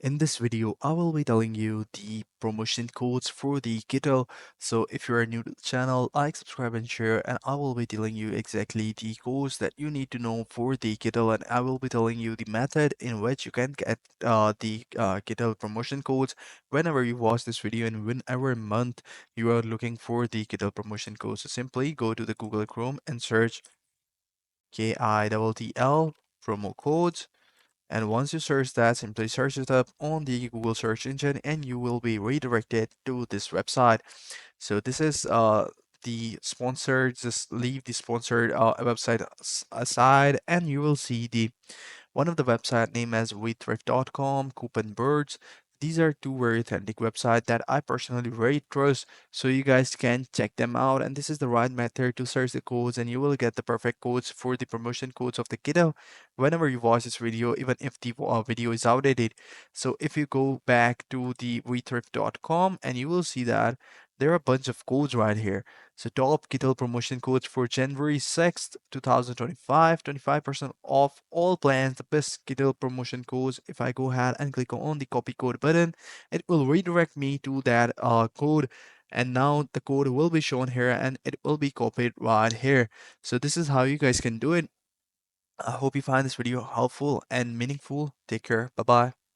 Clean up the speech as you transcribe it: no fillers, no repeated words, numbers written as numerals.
In this video, I will be telling you the promotion codes for the Kittl. So if you're new to the channel, like, subscribe, and share, and I will be telling you exactly the codes that you need to know for the Kittl, and I will be telling you the method in which you can get the Kittl promotion codes whenever you watch this video and whenever month you are looking for the Kittl promotion codes. So simply go to the Google Chrome and search KITTL promo codes, and once you search that, simply search it up on the Google search engine and you will be redirected to this website. So this is the sponsored, just leave the sponsored website aside and you will see the one of the website name as wethrift.com, Coupon Birds. These are two very authentic websites that I personally very trust, so you guys can check them out. And this is the right method to search the codes, and you will get the perfect codes for the promotion codes of the Kittl whenever you watch this video, even if the video is outdated. So if you go back to the wethrift.com, and you will see that there are a bunch of codes right here. So top Kittl promotion codes for January 6th, 2025, 25% off all plans, the best Kittl promotion codes. If I go ahead and click on the copy code button, it will redirect me to that code. And now the code will be shown here and it will be copied right here. So this is how you guys can do it. I hope you find this video helpful and meaningful. Take care. Bye bye.